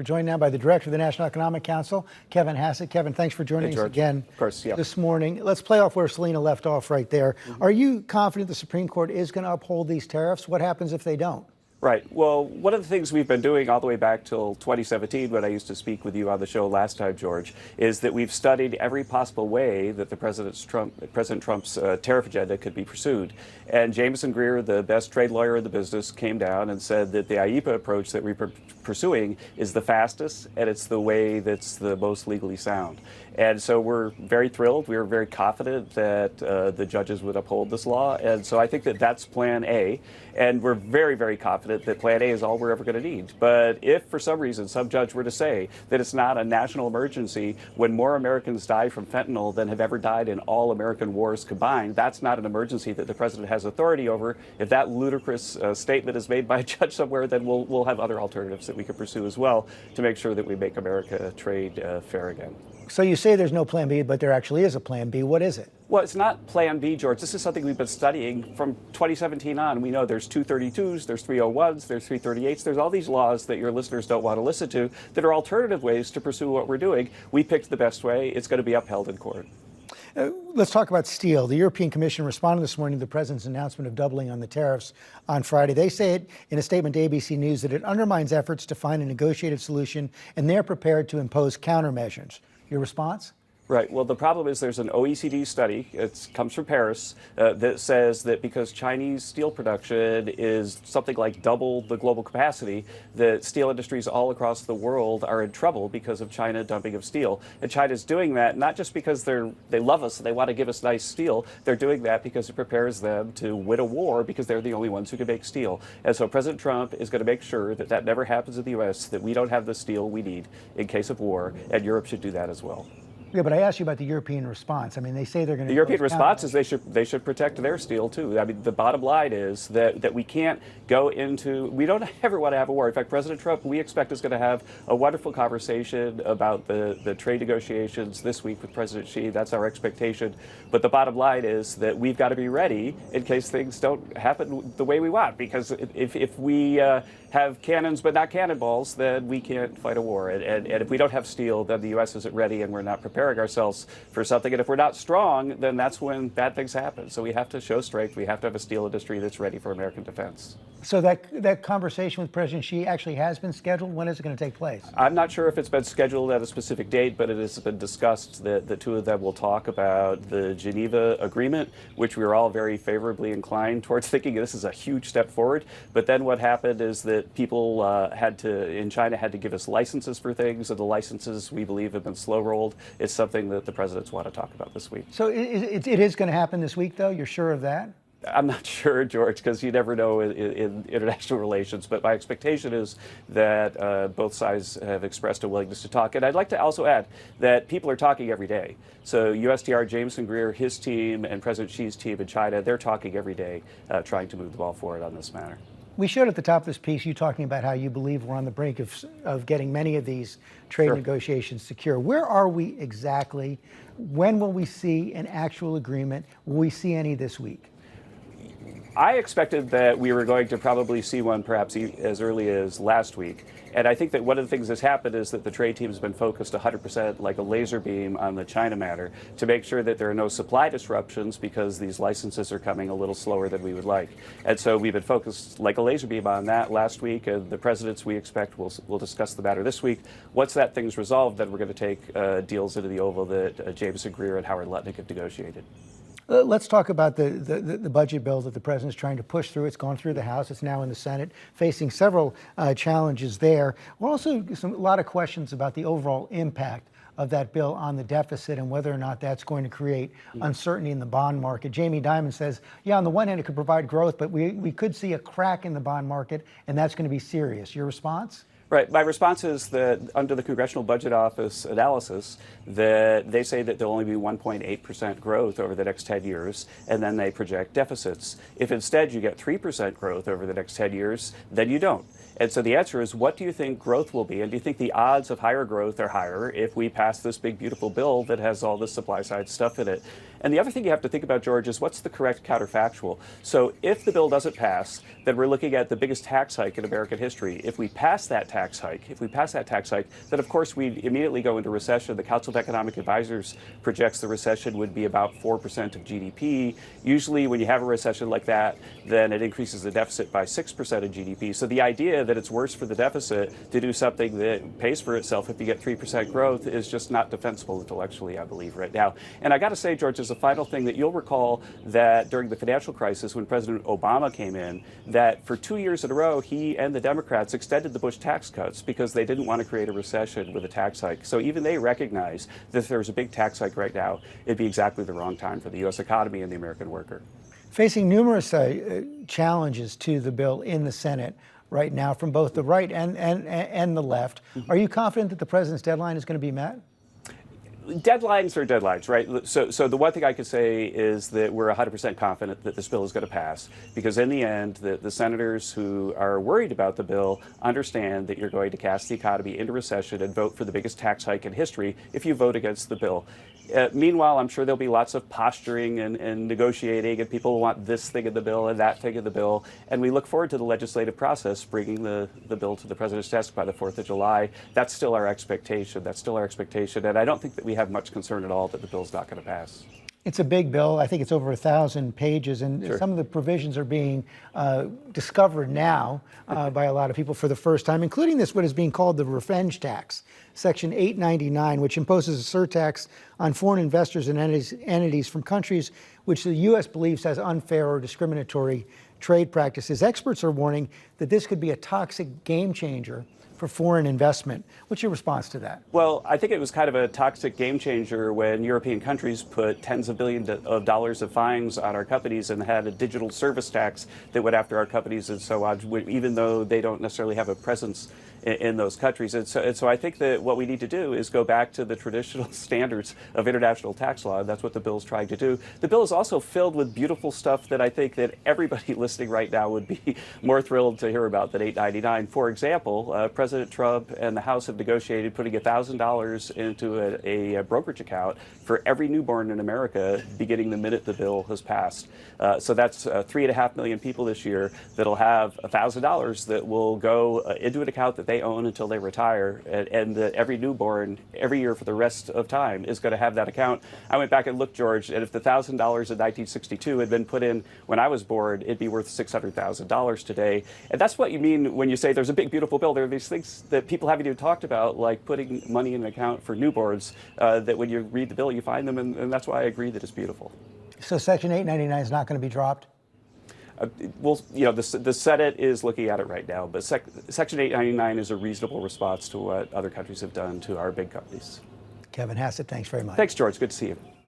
We're joined now by the Director of the National Economic Council, Kevin Hassett. Kevin, thanks for joining us again this morning. Let's play off where Selena left off right there. Are you confident the Supreme Court is going to uphold these tariffs? What happens if they don't? Right. Well, one of the things we've been doing all the way back till 2017, when I used to speak with you on the show last time, George, is that we've studied every possible way that President Trump's tariff agenda could be pursued. And Jameson Greer, the best trade lawyer in the business, came down and said that the IEEPA approach that we're pursuing is the fastest, and it's the way that's the most legally sound. And so we're very thrilled. We were very confident that the judges would uphold this law. And so I think that that's Plan A. And we're very, very confident that Plan A is all we're ever going to need. But if for some reason some judge were to say that it's not a national emergency when more Americans die from fentanyl than have ever died in all American wars combined, that's not an emergency that the president has authority over. If that ludicrous statement is made by a judge somewhere, then we'll have other alternatives that we could pursue as well to make sure that we make America trade fair again. So you say there's no Plan B, but there actually is a Plan B. What is it? Well, it's not Plan B, George. This is something we've been studying from 2017 on. We know there's 232s, there's 301s, there's 338s. There's all these laws that your listeners don't want to listen to that are alternative ways to pursue what we're doing. We picked the best way. It's going to be upheld in court. Let's talk about steel. The European Commission responded this morning to the president's announcement of doubling on the tariffs on Friday. They say it in a statement to ABC News that it undermines efforts to find a negotiated solution, and they're prepared to impose countermeasures. Your response? Right. Well, the problem is there's an OECD study, it comes from Paris, that says that because Chinese steel production is something like double the global capacity, that steel industries all across the world are in trouble because of China dumping of steel. And China's doing that not just because they love us and they want to give us nice steel. They're doing that because it prepares them to win a war because they're the only ones who can make steel. And so President Trump is going to make sure that that never happens in the U.S., that we don't have the steel we need in case of war, and Europe should do that as well. Yeah, but I asked you about the European response. I mean, they say they're going to... The European response is they should protect their steel, too. I mean, the bottom line is that we can't go into... We don't ever want to have a war. In fact, President Trump, we expect, is going to have a wonderful conversation about the trade negotiations this week with President Xi. That's our expectation. But the bottom line is that we've got to be ready in case things don't happen the way we want. Because if we have cannons but not cannonballs, then we can't fight a war. And if we don't have steel, then the U.S. isn't ready and we're not preparing ourselves for something. And if we're not strong, then that's when bad things happen. So we have to show strength. We have to have a steel industry that's ready for American defense. So that conversation with President Xi actually has been scheduled? When is it going to take place? I'm not sure if it's been scheduled at a specific date, but it has been discussed that the two of them will talk about the Geneva Agreement, which we were all very favorably inclined towards thinking this is a huge step forward. But then what happened is that people in China had to give us licenses for things, and the licenses, we believe, have been slow-rolled. It's something that the presidents want to talk about this week. So it is going to happen this week, though? You're sure of that? I'm not sure, George, because you never know in international relations, but my expectation is that both sides have expressed a willingness to talk. And I'd like to also add that people are talking every day. So USTR Jameson Greer, his team, and President Xi's team in China, they're talking every day, trying to move the ball forward on this matter. We showed at the top of this piece you talking about how you believe we're on the brink of getting many of these trade negotiations secure. Where are we exactly? When will we see an actual agreement? Will we see any this week? I expected that we were going to probably see one perhaps as early as last week. And I think that one of the things that's happened is that the trade team has been focused 100% like a laser beam on the China matter to make sure that there are no supply disruptions because these licenses are coming a little slower than we would like. And so we've been focused like a laser beam on that last week. And the presidents, we expect, will discuss the matter this week. Once that thing's resolved, then we're going to take deals into the Oval that Jameson Greer and Howard Lutnick have negotiated. Let's talk about the budget bill that the president's trying to push through. It's gone through the House. It's now in the Senate, facing several challenges there. We're also a lot of questions about the overall impact of that bill on the deficit and whether or not that's going to create uncertainty in the bond market. Jamie Dimon says, yeah, on the one hand, it could provide growth, but we could see a crack in the bond market, and that's going to be serious. Your response? Right. My response is that under the Congressional Budget Office analysis, that they say that there'll only be 1.8% growth over the next 10 years, and then they project deficits. If instead you get 3% growth over the next 10 years, then you don't. And so the answer is, what do you think growth will be? And do you think the odds of higher growth are higher if we pass this big, beautiful bill that has all this supply side stuff in it? And the other thing you have to think about, George, is what's the correct counterfactual. So if the bill doesn't pass, then we're looking at the biggest tax hike in American history. If we pass that tax hike, then of course we immediately go into recession. The Council of Economic Advisors projects the recession would be about 4% of GDP. Usually when you have a recession like that, then it increases the deficit by 6% of GDP. So the idea that it's worse for the deficit to do something that pays for itself if you get 3% growth is just not defensible intellectually, I believe, right now. And I got to say, George, as a final thing, that you'll recall that during the financial crisis when President Obama came in, that for 2 years in a row, he and the Democrats extended the Bush tax cuts because they didn't want to create a recession with a tax hike. So even they recognize that if there was a big tax hike right now, it'd be exactly the wrong time for the U.S. economy and the American worker. Facing numerous challenges to the bill in the Senate right now from both the right and the left, are you confident that the president's deadline is going to be met? Deadlines are deadlines, right? So the one thing I could say is that we're 100% confident that this bill is going to pass, because in the end, the senators who are worried about the bill understand that you're going to cast the economy into recession and vote for the biggest tax hike in history if you vote against the bill. Meanwhile, I'm sure there'll be lots of posturing and negotiating, and people want this thing in the bill and that thing in the bill. And we look forward to the legislative process, bringing the bill to the president's desk by the 4th of July. That's still our expectation. And I don't think that we have much concern at all that the bill's not going to pass. It's a big bill. I think it's over 1,000 pages, and Sure. some of the provisions are being discovered now by a lot of people for the first time, including this, what is being called the revenge tax, Section 899, which imposes a surtax on foreign investors and entities from countries which the U.S. believes has unfair or discriminatory trade practices. Experts are warning that this could be a toxic game changer for foreign investment. What's your response to that? Well, I think it was kind of a toxic game changer when European countries put tens of billions of dollars of fines on our companies and had a digital service tax that went after our companies and so on, even though they don't necessarily have a presence in those countries. And so I think that what we need to do is go back to the traditional standards of international tax law. That's what the bill is trying to do. The bill is also filled with beautiful stuff that I think that everybody listening right now would be more thrilled to hear about than 899. For example, President Trump and the House have negotiated putting $1,000 into a brokerage account for every newborn in America beginning the minute the bill has passed. So that's 3.5 million people this year that'll have $1,000 that will go into an account that they own until they retire, and that every newborn every year for the rest of time is going to have that account. I went back and looked, George, and if the $1,000 in 1962 had been put in when I was born, it'd be worth $600,000 today. And that's what you mean when you say there's a big, beautiful bill. There are these things that people haven't even talked about, like putting money in an account for newborns, that when you read the bill, you find them, and that's why I agree that it's beautiful. So Section 899 is not going to be dropped? Well, you know, the Senate is looking at it right now, but Section 899 is a reasonable response to what other countries have done to our big companies. Kevin Hassett, thanks very much. Thanks, George. Good to see you.